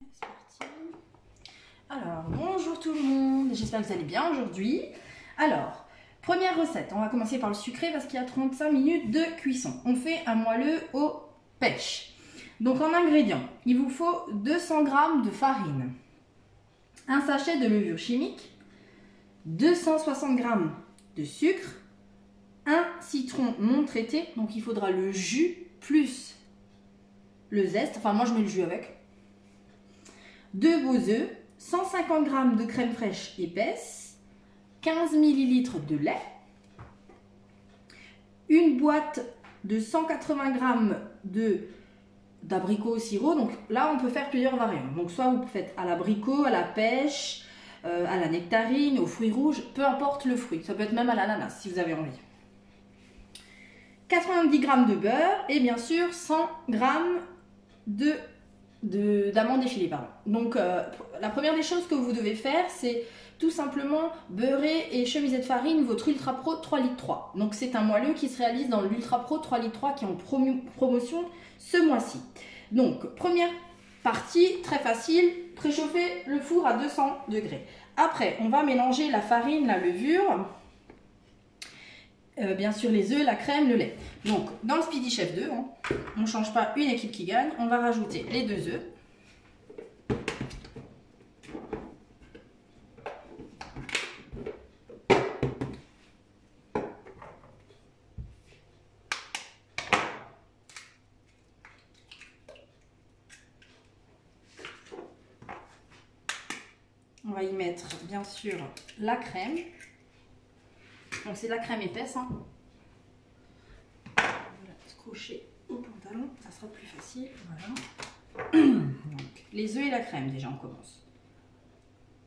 C'est parti. Alors, bonjour tout le monde, j'espère que vous allez bien aujourd'hui. Alors, première recette, on va commencer par le sucré parce qu'il y a 35 minutes de cuisson. On fait un moelleux aux pêches. Donc en ingrédients, il vous faut 200 g de farine, un sachet de levure chimique, 260 g de sucre, un citron non traité, donc il faudra le jus plus le zeste, enfin moi je mets le jus avec, 2 beaux œufs, 150 g de crème fraîche épaisse, 15 ml de lait, une boîte de 180 g d'abricots au sirop. Donc là, on peut faire plusieurs variantes. Donc soit vous faites à l'abricot, à la pêche, à la nectarine, aux fruits rouges, peu importe le fruit. Ça peut être même à l'ananas si vous avez envie. 90 g de beurre et bien sûr 100 g d'amandes effilées. Pardon. Donc la première des choses que vous devez faire, c'est tout simplement beurrer et chemiser de farine votre Ultra Pro 3,3 litres. Donc c'est un moelleux qui se réalise dans l'Ultra Pro 3,3 litres qui est en promotion ce mois-ci. Donc première partie, très facile, préchauffer le four à 200 degrés. Après, on va mélanger la farine, la levure, bien sûr les œufs, la crème, le lait. Donc dans le Speedy Chef 2, on ne change pas une équipe qui gagne, on va rajouter les 2 œufs. On va y mettre bien sûr la crème. Donc c'est la crème épaisse. On va la scrocher au pantalon, ça sera plus facile. Voilà. Donc, les œufs et la crème déjà, on commence.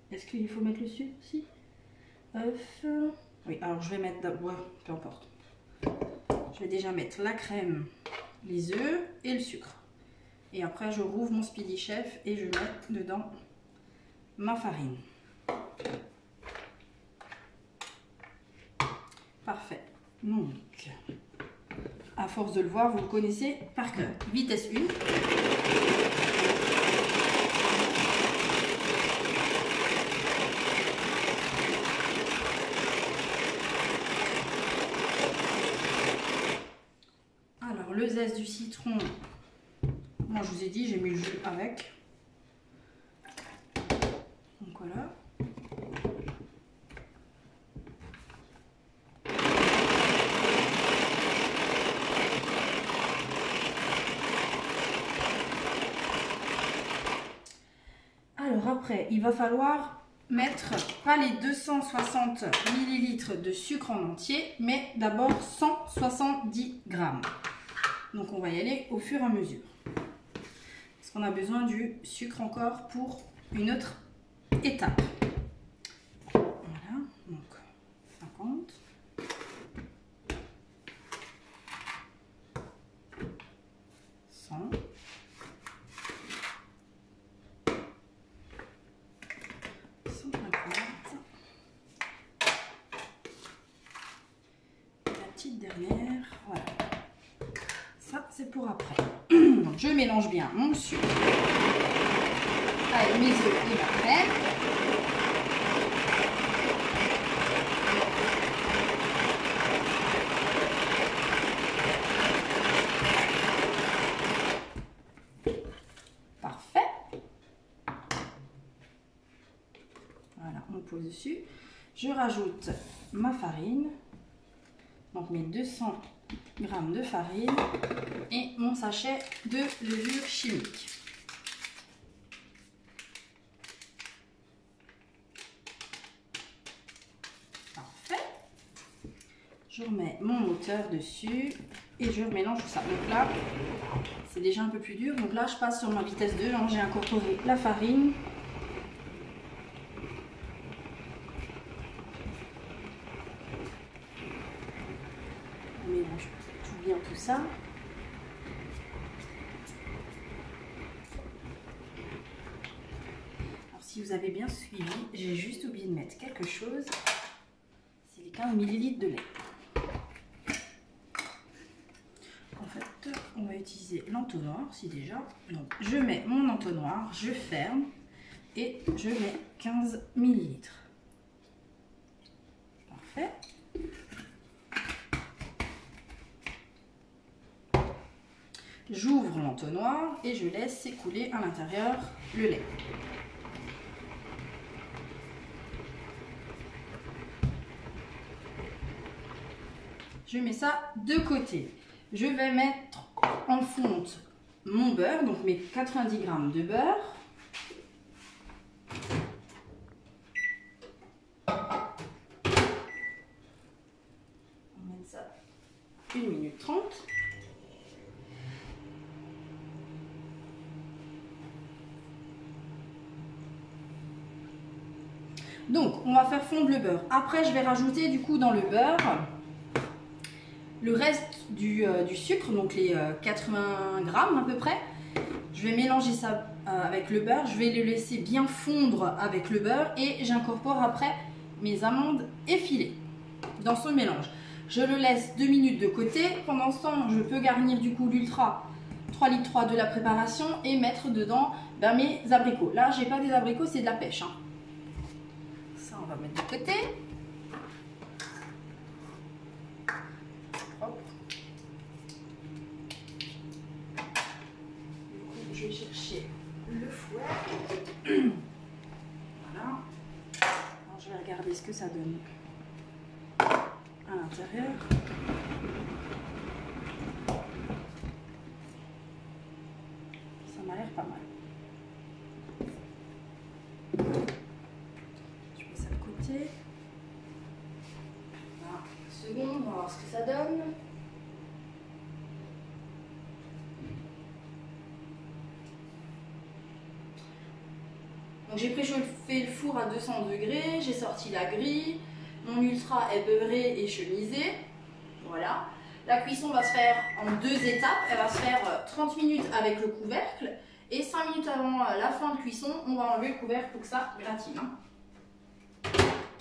Est-ce qu'il faut mettre le sucre aussi? Œuf. Oui, alors je vais mettre... Ouais, peu importe. Je vais déjà mettre la crème, les œufs et le sucre. Et après je rouvre mon Speedy Chef et je mets dedans ma farine. Parfait. Donc, à force de le voir, vous le connaissez par cœur. Vitesse 1. Alors, le zeste du citron, moi je vous ai dit, j'ai mis le jus avec. Donc voilà. Alors après, il va falloir mettre pas les 260 ml de sucre en entier, mais d'abord 170 g. Donc on va y aller au fur et à mesure. Parce qu'on a besoin du sucre encore pour une autre étape. Voilà, donc 50. 100. 150. La petite dernière, voilà. Ça, c'est pour après. Donc, je mélange bien mon sucre avec mes œufs et ma crème. Parfait. Voilà, on pose dessus. Je rajoute ma farine. Donc mes 200 g de farine et mon sachet de levure chimique. Parfait. Je remets mon moteur dessus et je mélange tout ça. Donc là, c'est déjà un peu plus dur. Donc là, je passe sur ma vitesse 2. J'ai incorporé la farine. On mélange tout bien tout ça. Alors si vous avez bien suivi, j'ai juste oublié de mettre quelque chose. C'est les 15 ml de lait. En fait, on va utiliser l'entonnoir si déjà. Donc je mets mon entonnoir, je ferme et je mets 15 ml. Parfait. J'ouvre l'entonnoir et je laisse s'écouler à l'intérieur le lait. Je mets ça de côté. Je vais mettre en fonte mon beurre, donc mes 90 g de beurre. On met ça 1 minute 30. Donc, on va faire fondre le beurre. Après, je vais rajouter du coup dans le beurre le reste du sucre, donc les 80 g à peu près. Je vais mélanger ça avec le beurre. Je vais le laisser bien fondre avec le beurre et j'incorpore après mes amandes effilées dans ce mélange. Je le laisse 2 minutes de côté. Pendant ce temps, je peux garnir du coup l'Ultra 3,3 litres de la préparation et mettre dedans mes abricots. Là, j'ai pas des abricots, c'est de la pêche. Ça, on va mettre de côté. Hop. Du coup, je vais chercher le fouet. Voilà. Alors, je vais regarder ce que ça donne à l'intérieur. Ça m'a l'air pas mal. Je mets ça de côté. Voilà, une seconde, on va voir ce que ça donne. Donc j'ai préchauffé le four à 200 degrés, j'ai sorti la grille, mon ultra est beurré et chemisé. Voilà. La cuisson va se faire en 2 étapes. Elle va se faire 30 minutes avec le couvercle et 5 minutes avant la fin de cuisson, on va enlever le couvercle pour que ça gratine.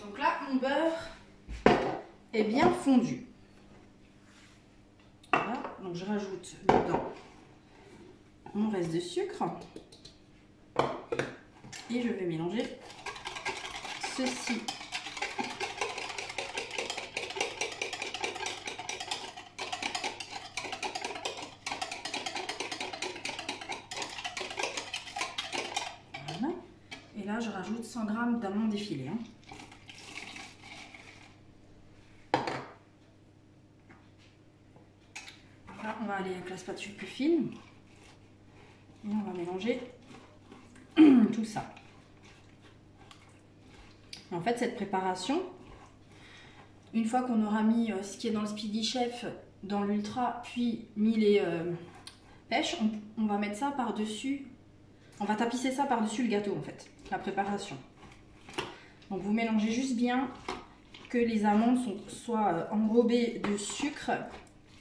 Donc là, mon beurre est bien fondu. Voilà. Donc je rajoute dedans mon reste de sucre et je vais mélanger ceci. Et là, je rajoute 100 g d'amandes effilées. Là, on va aller avec la spatule plus fine. Et on va mélanger tout ça. En fait, cette préparation, une fois qu'on aura mis ce qui est dans le Speedy Chef, dans l'Ultra, puis mis les pêches, on va mettre ça par-dessus. On va tapisser ça par-dessus le gâteau, en fait, la préparation. Donc, vous mélangez juste bien que les amandes soient enrobées de sucre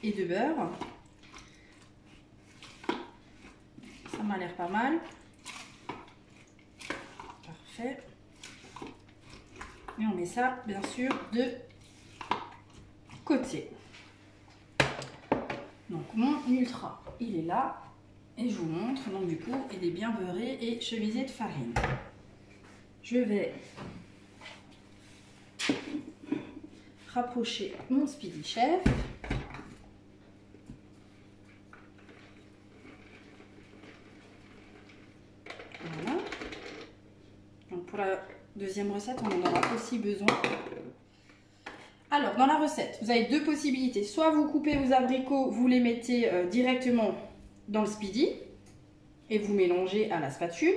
et de beurre. Ça m'a l'air pas mal. Parfait. Et on met ça, bien sûr, de côté. Donc, mon ultra, il est là. Et je vous montre, donc du coup, il est bien beurré et chemisé de farine. Je vais rapprocher mon Speedy Chef. Voilà. Donc pour la deuxième recette, on en aura aussi besoin. Alors, dans la recette, vous avez 2 possibilités. Soit vous coupez vos abricots, vous les mettez directement dans le Speedy et vous mélangez à la spatule,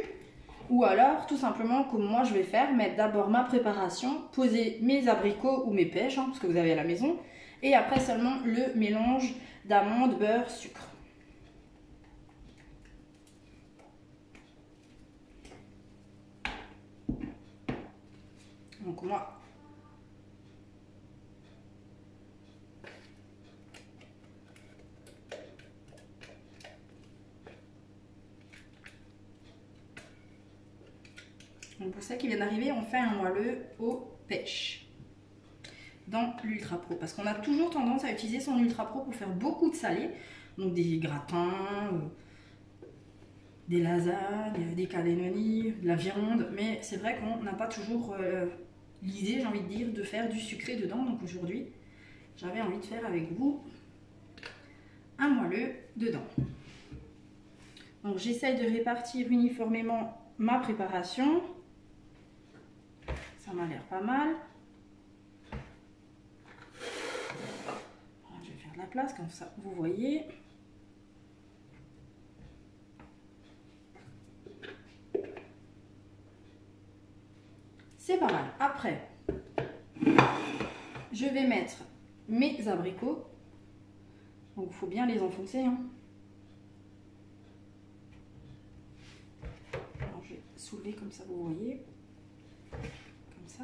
ou alors tout simplement comme moi je vais faire, mettre d'abord ma préparation, poser mes abricots ou mes pêches, parce que vous avez à la maison, et après seulement le mélange d'amandes, beurre, sucre. Donc moi donc pour ça qui vient d'arriver, on fait un moelleux aux pêches dans l'Ultra Pro. Parce qu'on a toujours tendance à utiliser son Ultra Pro pour faire beaucoup de salé. Donc des gratins, des lasagnes, des cannelloni, de la viande. Mais c'est vrai qu'on n'a pas toujours l'idée, j'ai envie de dire, de faire du sucré dedans. Donc aujourd'hui, j'avais envie de faire avec vous un moelleux dedans. Donc j'essaye de répartir uniformément ma préparation. Ça m'a l'air pas mal. Je vais faire de la place comme ça, vous voyez. C'est pas mal. Après, je vais mettre mes abricots. Donc il faut bien les enfoncer, hein. Alors, je vais soulever comme ça, vous voyez. Comme ça.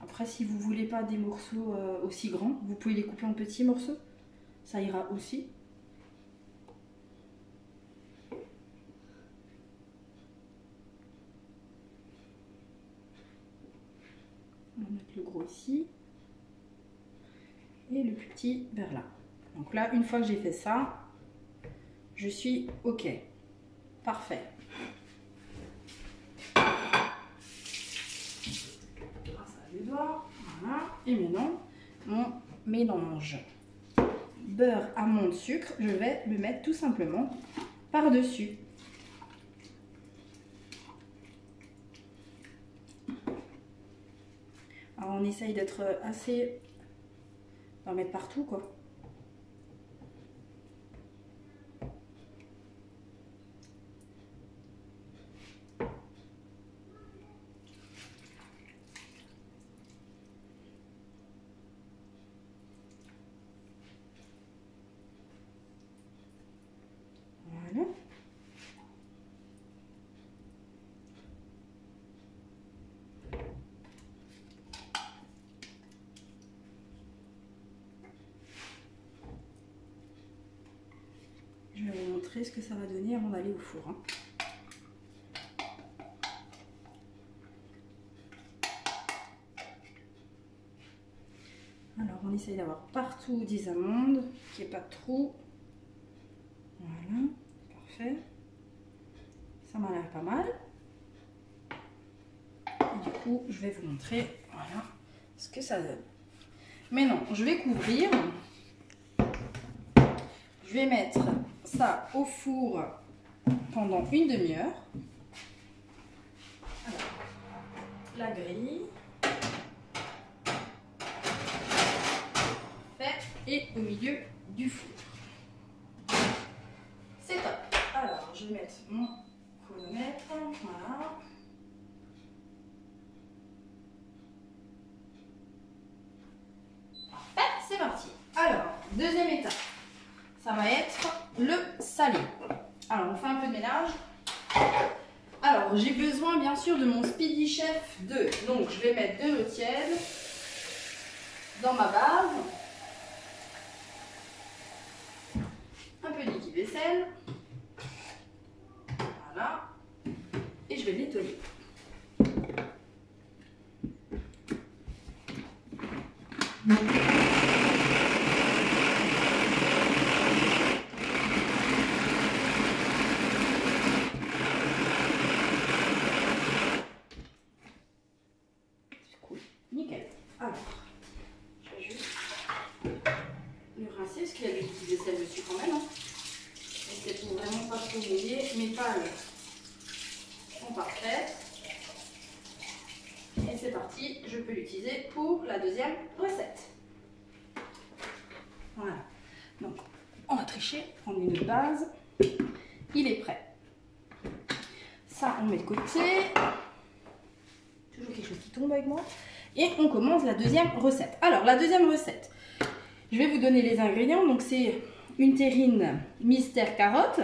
Après, si vous voulez pas des morceaux aussi grands, vous pouvez les couper en petits morceaux. Ça ira aussi. On va mettre le gros ici. Et le plus petit vers là. Donc là, une fois que j'ai fait ça, je suis OK. Parfait. Voilà. Et maintenant, mon mélange beurre, amande, sucre, je vais le mettre tout simplement par-dessus. Alors on essaye d'être assez... d'en mettre partout, quoi. Voilà. Je vais vous montrer ce que ça va donner avant d'aller au four, hein. Alors on essaye d'avoir partout des amandes, qu'il n'y ait pas de trou. Voilà, parfait. Ça m'a l'air pas mal. Et du coup, je vais vous montrer, voilà, ce que ça donne. Maintenant, je vais couvrir. Je vais mettre ça au four pendant une demi-heure. La grille. Et au milieu du four. C'est top. Alors, je vais mettre mon chronomètre. Voilà. Parfait, c'est parti. Alors, deuxième étape, ça va être le salé. Alors, on fait un peu de ménage. Alors, j'ai besoin bien sûr de mon Speedy Chef 2. Donc, je vais mettre de l'eau tiède dans ma base. Un peu de liquide vaisselle. Voilà. Et je vais le nettoyer. Cool. Nickel. Alors, je vais juste le rincer parce qu'il y a du liquide vaisselle dessus quand même. Hein. Et c'est pour vraiment pas trop mouiller. Mes pales sont parfaites. Et c'est parti, je peux l'utiliser pour la deuxième recette. Voilà. Donc, on va tricher, prendre une base. Il est prêt. Ça, on met de côté. Toujours quelque chose qui tombe avec moi. Et on commence la deuxième recette. Alors, la deuxième recette, je vais vous donner les ingrédients. Donc, c'est une terrine mystère carotte.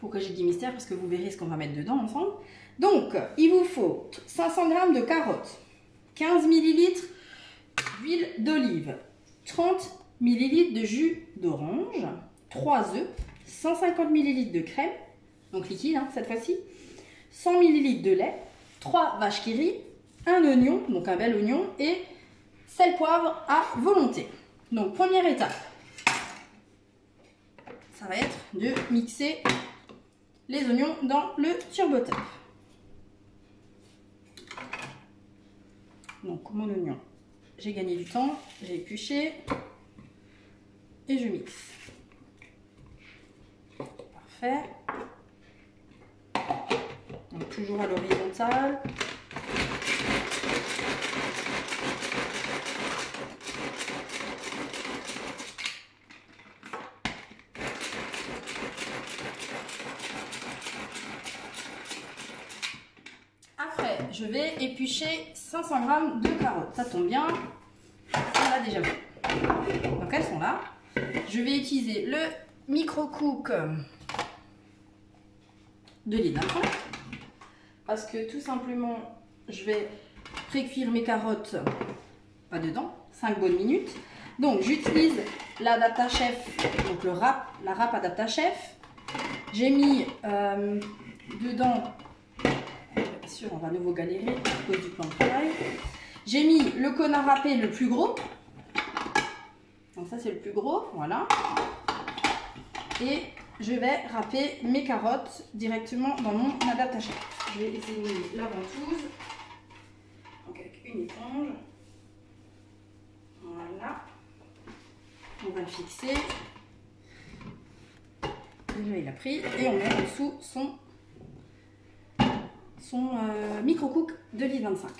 Pourquoi j'ai dit mystère? Parce que vous verrez ce qu'on va mettre dedans ensemble. Donc, il vous faut 500 g de carottes, 15 ml d'huile d'olive, 30 ml de jus d'orange, 3 œufs, 150 ml de crème, donc liquide hein, cette fois-ci, 100 ml de lait, 3 vaches qui rient, un oignon, donc un bel oignon, et sel poivre à volonté. Donc première étape, ça va être de mixer les oignons dans le turbotop. Donc mon oignon, j'ai gagné du temps, j'ai épluché et je mixe. Parfait. Donc toujours à l'horizontale. Après, je vais éplucher 500 g de carottes. Ça tombe bien, on l'a déjà vu. Donc elles sont là. Je vais utiliser le micro-cook de l'huile d'apprendre parce que tout simplement, je vais pré-cuire mes carottes pas dedans, 5 bonnes minutes. Donc j'utilise l'Adapta-Chef, donc la râpe Adapta-Chef. J'ai mis dedans, bien sûr on va à nouveau galérer à cause du plan de travail. J'ai mis le cône à râper le plus gros. Donc ça c'est le plus gros, voilà. Et je vais râper mes carottes directement dans mon Adapta-Chef. Je vais essayer la ventouse. Donc avec une éponge. Voilà. On va le fixer. Déjà il a pris. Et on met en dessous son micro-cook de litre 25.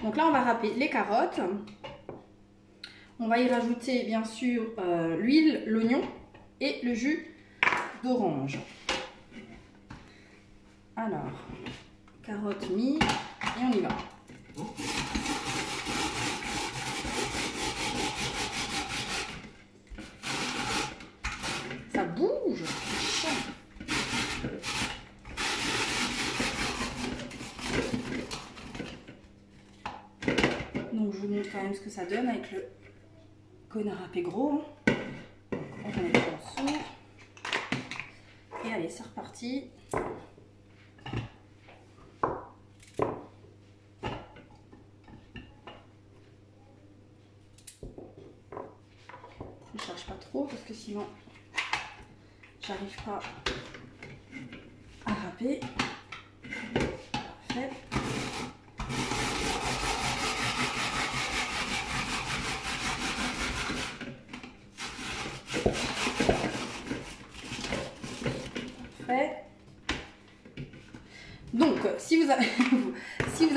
Donc là on va râper les carottes. On va y rajouter bien sûr l'huile, l'oignon et le jus d'orange. Alors, carottes mis et on y va. Ça bouge. Donc je vous montre quand même ce que ça donne avec le cône à râper gros. On va mettre en dessous. Et allez, c'est reparti. Je ne charge pas trop parce que sinon j'arrive pas à râper. Parfait. Donc, si vous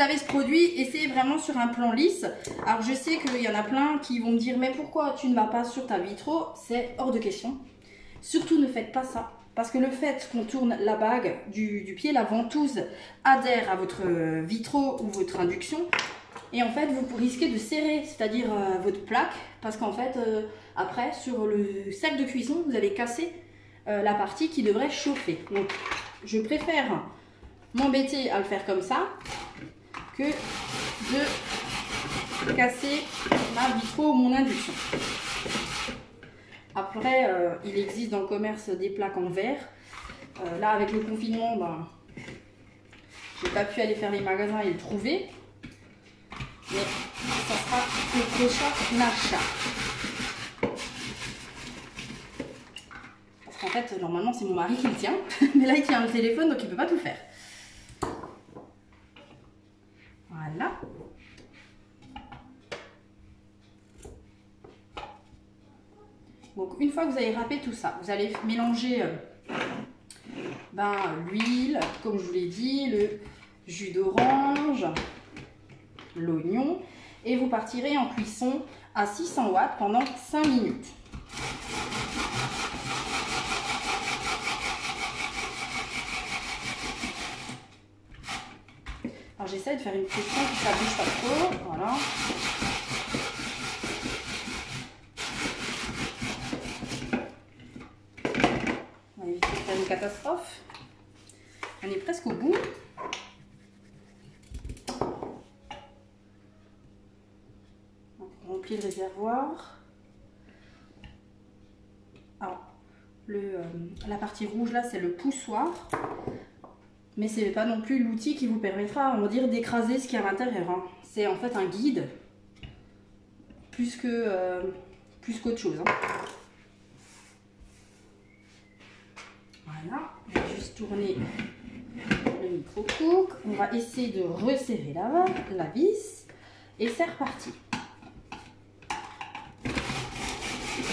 avez ce produit, essayez vraiment sur un plan lisse. Alors, je sais qu'il y en a plein qui vont me dire « Mais pourquoi tu ne vas pas sur ta vitro ?» C'est hors de question. Surtout, ne faites pas ça. Parce que le fait qu'on tourne la bague du pied, la ventouse adhère à votre vitro ou votre induction. Et en fait, vous risquez de serrer, c'est-à-dire votre plaque. Parce qu'en fait, après, sur le sac de cuisson, vous allez casser la partie qui devrait chauffer. Donc, je préfère m'embêter à le faire comme ça que de casser ma vitro ou mon induction. Après, il existe dans le commerce des plaques en verre. Là, avec le confinement, ben, j'ai pas pu aller faire les magasins et le trouver. Mais ça sera le prochain achat. Parce qu'en fait, normalement, c'est mon mari qui le tient. Mais là, il tient le téléphone, donc il ne peut pas tout faire. Voilà. Donc, une fois que vous avez râpé tout ça, vous allez mélanger l'huile, comme je vous l'ai dit, le jus d'orange, l'oignon, et vous partirez en cuisson à 600 watts pendant 5 minutes. Alors j'essaie de faire une pression pour que ça bouge pas trop, voilà. On va éviter de faire une catastrophe. On est presque au bout. On remplit remplit le réservoir. Alors, la partie rouge là, c'est le poussoir. Mais ce n'est pas non plus l'outil qui vous permettra, on va dire, d'écraser ce qu'il y a à l'intérieur. Hein. C'est en fait un guide, plus qu'autre chose. Hein. Voilà, on va juste tourner le micro-cook. On va essayer de resserrer la vis. Et c'est reparti.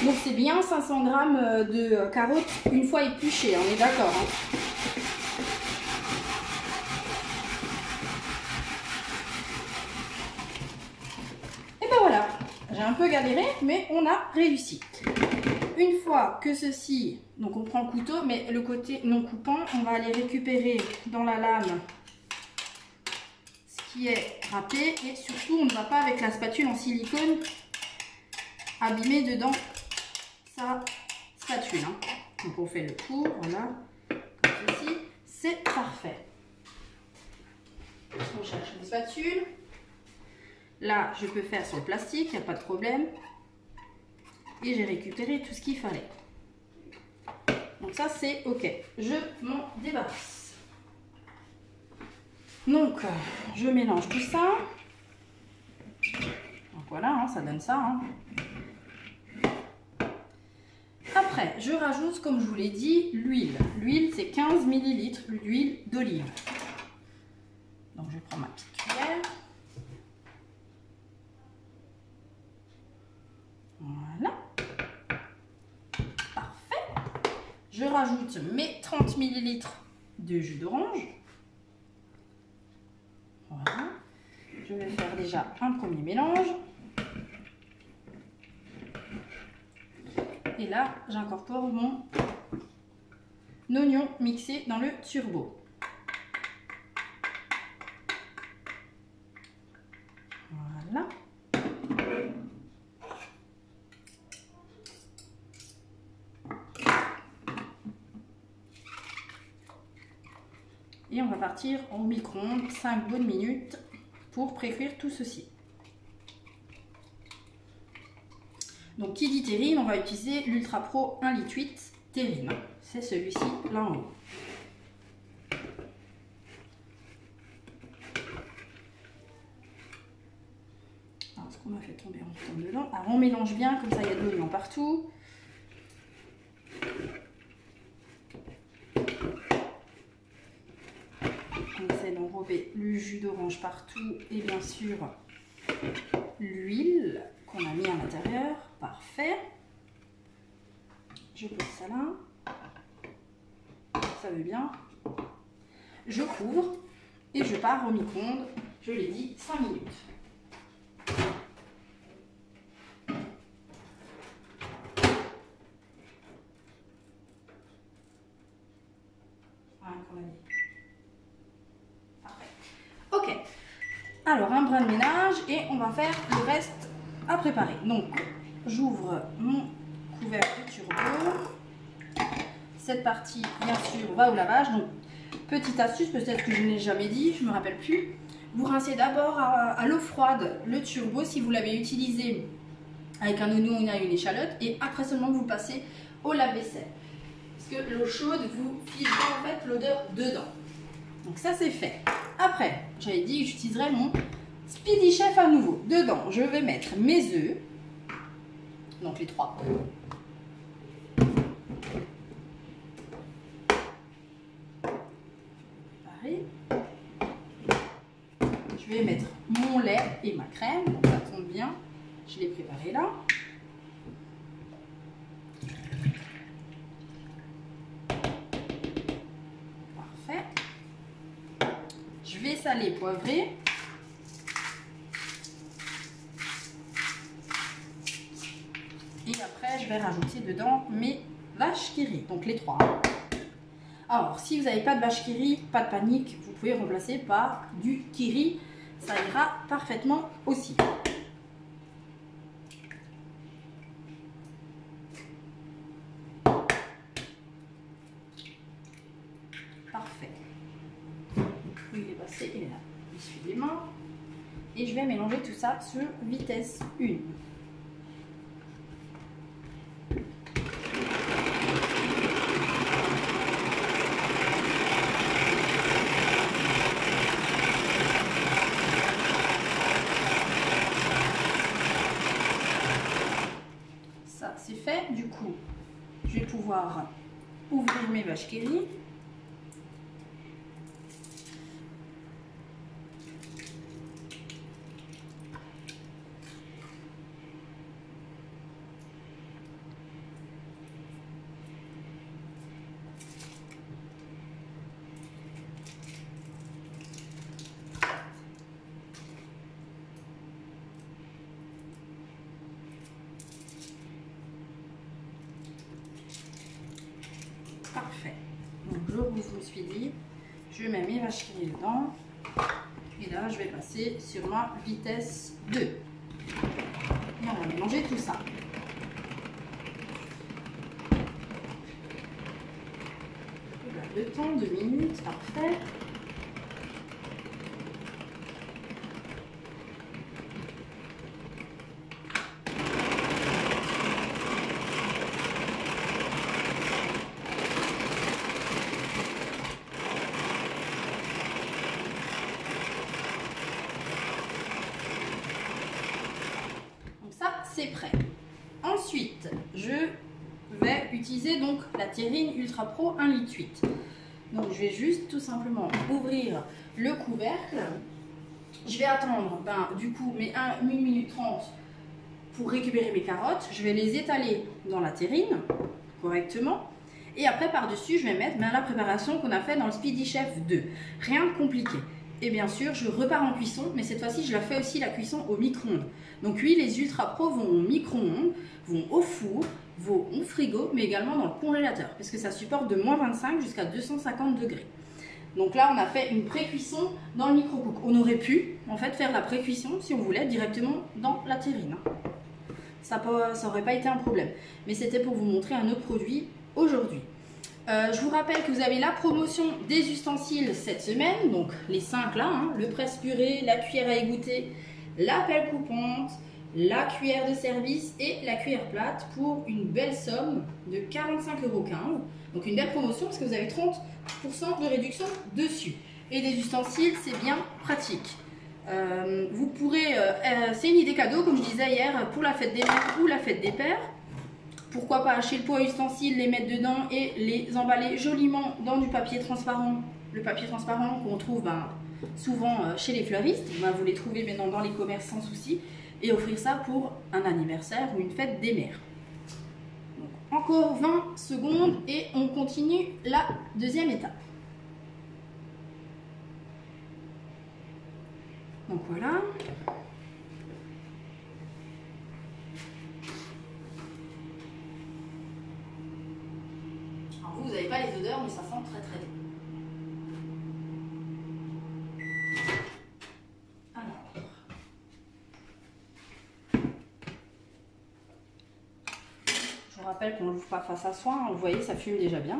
Donc c'est bien 500 g de carottes une fois épluchées, on est d'accord. Hein. Et ben voilà, j'ai un peu galéré, mais on a réussi. Une fois que ceci, donc on prend le couteau, mais le côté non coupant, on va aller récupérer dans la lame ce qui est râpé. Et surtout, on ne va pas avec la spatule en silicone abîmer dedans sa spatule. Hein. Donc on fait le tour, voilà, comme ceci, c'est parfait. On cherche une spatule. Là, je peux faire sur le plastique, il n'y a pas de problème. Et j'ai récupéré tout ce qu'il fallait. Donc ça, c'est OK. Je m'en débarrasse. Donc, je mélange tout ça. Donc voilà, hein, ça donne ça. Hein. Après, je rajoute, comme je vous l'ai dit, l'huile. L'huile, c'est 15 ml d'huile d'olive. Donc, je prends ma petite cuillère. Voilà. Parfait. Je rajoute mes 30 ml de jus d'orange. Voilà. Je vais faire déjà un premier mélange. Et là, j'incorpore mon oignon mixé dans le turbo. Voilà. Et on va partir au micro-ondes 5 bonnes minutes pour précuire tout ceci. Donc qui dit terrine, on va utiliser l'Ultra Pro 1,8 litre terrine. C'est celui-ci là en haut. Alors ce qu'on a fait tomber, on tombe dedans. Alors on mélange bien, comme ça il y a de l'oignon partout. On essaie d'enrober le jus d'orange partout et bien sûr l'huile qu'on a mis à l'intérieur. Parfait. Je pose ça là. Ça veut bien. Je couvre et je pars au micro-ondes. Je l'ai dit, 5 minutes. Voilà, qu'on a dit. Ok, alors un brin de ménage et on va faire le reste à préparer. Donc, j'ouvre mon couvercle de turbo. Cette partie, bien sûr, va au lavage. Donc, petite astuce, peut-être que je ne l'ai jamais dit, je ne me rappelle plus. Vous rincez d'abord à l'eau froide le turbo si vous l'avez utilisé avec un oignon ou une échalote. Et après seulement, vous passez au lave-vaisselle. Parce que l'eau chaude, vous figera en fait l'odeur dedans. Donc ça c'est fait. Après, j'avais dit que j'utiliserais mon Speedy Chef à nouveau. Dedans, je vais mettre mes œufs. Donc les 3. Pareil. Je vais mettre mon lait et ma crème. Donc ça tombe bien. Je l'ai préparé là. Parfait. Je vais saler, poivrer. Et après, je vais rajouter dedans mes vaches qui rient, donc les 3. Alors, si vous n'avez pas de vache qui rit, pas de panique, vous pouvez remplacer par du kiri. Ça ira parfaitement aussi. Parfait. Il est passé, il est là. Je suis les mains. Et je vais mélanger tout ça sur vitesse 1. ouvrir mes vaches qui rient. Parfait. Donc je me suis dit, je mets mes vaches qui rient dedans. Et là, je vais passer sur ma vitesse 2. Et on va mélanger tout ça. Le temps, 2 minutes, parfait. C'est prêt. Ensuite, je vais utiliser donc la terrine Ultra Pro 1,8 litre. Donc je vais juste tout simplement ouvrir le couvercle. Je vais attendre du coup mes 1 minute 30 pour récupérer mes carottes. Je vais les étaler dans la terrine correctement. Et après par-dessus, je vais mettre la préparation qu'on a fait dans le Speedy Chef 2. Rien de compliqué. Et bien sûr, je repars en cuisson, mais cette fois-ci, je la fais aussi la cuisson au micro-ondes. Donc oui, les Ultra Pro vont au micro-ondes, vont au four, vont au frigo, mais également dans le congélateur, parce que ça supporte de moins 25 jusqu'à 250 degrés. Donc là, on a fait une pré-cuisson dans le micro-cook. On aurait pu, en fait, faire la pré-cuisson, si on voulait, directement dans la terrine. Ça n'aurait pas été un problème. Mais c'était pour vous montrer un autre produit aujourd'hui. Je vous rappelle que vous avez la promotion des ustensiles cette semaine, donc les 5 là, le presse-purée, la cuillère à égoutter, la pelle coupante, la cuillère de service et la cuillère plate pour une belle somme de 45,15 €. Donc une belle promotion parce que vous avez 30% de réduction dessus. Et des ustensiles, c'est bien pratique. Vous pourrez, c'est une idée cadeau comme je disais hier pour la fête des mères ou la fête des pères. Pourquoi pas acheter le pot à ustensiles, les mettre dedans et les emballer joliment dans du papier transparent. Le papier transparent qu'on trouve souvent chez les fleuristes. Vous les trouvez maintenant dans les commerces sans souci. Et offrir ça pour un anniversaire ou une fête des mères. Donc, encore 20 secondes et on continue la deuxième étape. Donc voilà. Vous n'avez pas les odeurs, mais ça sent très très bon. Alors, je vous rappelle qu'on ne l'ouvre pas face à soi. Vous voyez, ça fume déjà bien.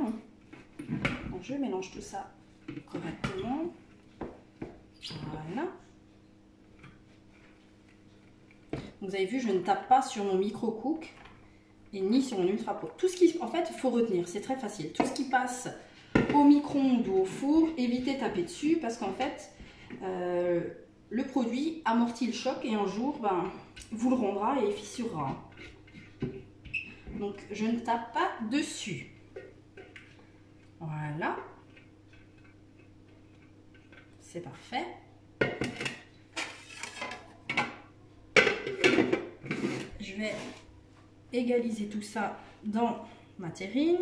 Donc je mélange tout ça correctement. Voilà. Vous avez vu, je ne tape pas sur mon micro-cook et ni sur mon Ultra Pro. Tout ce qui, en fait, il faut retenir, c'est très facile. Tout ce qui passe au micro-ondes ou au four, évitez de taper dessus parce qu'en fait, le produit amortit le choc et un jour, vous le rendra et fissurera. Donc, je ne tape pas dessus. Voilà. C'est parfait. Je vais égaliser tout ça dans ma terrine.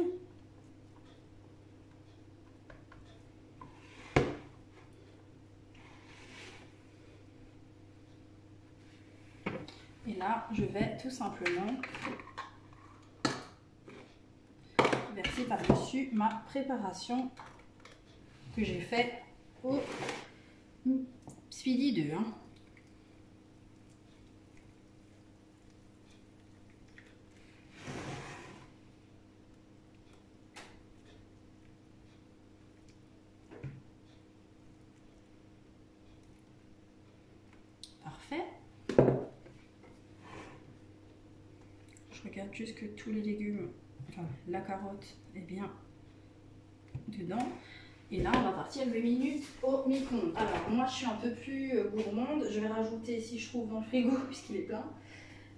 Et là, je vais tout simplement verser par-dessus ma préparation que j'ai fait au Speedy 2. Parfait. Je regarde juste que tous les légumes, enfin la carotte est bien dedans. Et là, on va partir 8 minutes au micro-ondes. Alors, moi, je suis un peu plus gourmande. Je vais rajouter, si je trouve dans le frigo, puisqu'il est plein,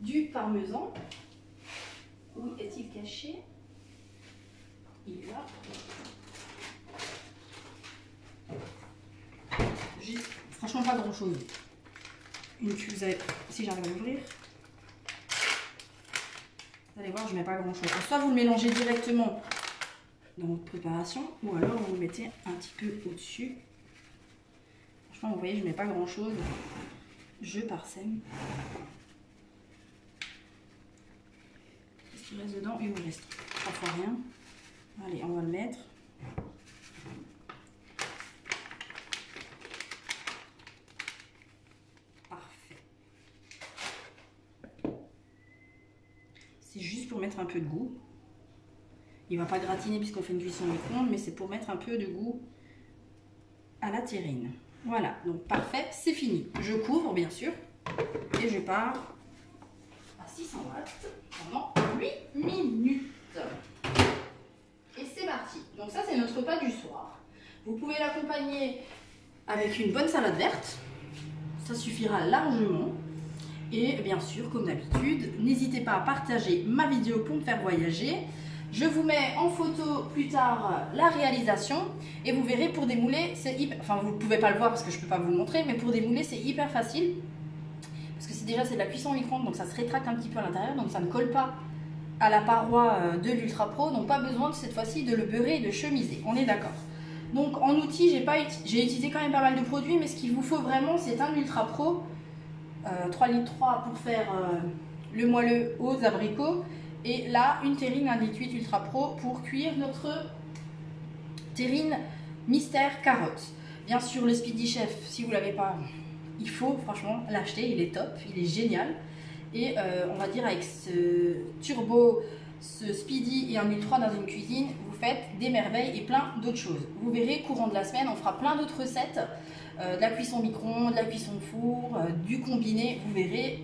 du parmesan. Où est-il caché? il est là. J'ai franchement pas grand chose. Si j'arrive à l'ouvrir, vous allez voir, je mets pas grand chose. Alors, soit vous le mélangez directement dans votre préparation, ou alors vous le mettez un petit peu au-dessus. Franchement, vous voyez, je mets pas grand chose. Je parsème. Qu'est-ce qu'il reste dedans? Il vous reste 3 fois rien. Allez, on va le mettre. Parfait. C'est juste pour mettre un peu de goût. Il ne va pas gratiner puisqu'on fait une cuisson au micro-ondes, mais c'est pour mettre un peu de goût à la terrine. Voilà, donc parfait, c'est fini. Je couvre bien sûr et je pars à 600 watts pendant 8 minutes. Et c'est parti. Donc ça c'est notre repas du soir. Vous pouvez l'accompagner avec une bonne salade verte. Ça suffira largement. Et bien sûr, comme d'habitude, n'hésitez pas à partager ma vidéo pour me faire voyager. Je vous mets en photo plus tard la réalisation et vous verrez pour démouler, c'est hyper... Enfin, vous ne pouvez pas le voir parce que je ne peux pas vous le montrer, mais pour démouler, c'est hyper facile. Parce que c'est de la cuisson au micro-ondes, donc ça se rétracte un petit peu à l'intérieur, donc ça ne colle pas à la paroi de l'Ultra Pro. Donc pas besoin cette fois-ci de le beurrer et de chemiser, on est d'accord. Donc en outil, j'ai utilisé quand même pas mal de produits, mais ce qu'il vous faut vraiment, c'est un Ultra Pro. 3,3 litres pour faire le moelleux aux abricots. Et là, une terrine 1,8 litre Ultra Pro pour cuire notre terrine mystère carotte. Bien sûr, le Speedy Chef, si vous ne l'avez pas, il faut franchement l'acheter, il est top, il est génial. Et on va dire avec ce turbo, ce Speedy et un Ultra dans une cuisine, vous faites des merveilles et plein d'autres choses. Vous verrez, courant de la semaine, on fera plein d'autres recettes, de la cuisson micro-ondes, de la cuisson four, du combiné, vous verrez.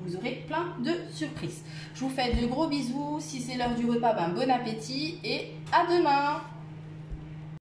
Vous aurez plein de surprises. Je vous fais de gros bisous. Si c'est l'heure du repas, bon appétit et à demain!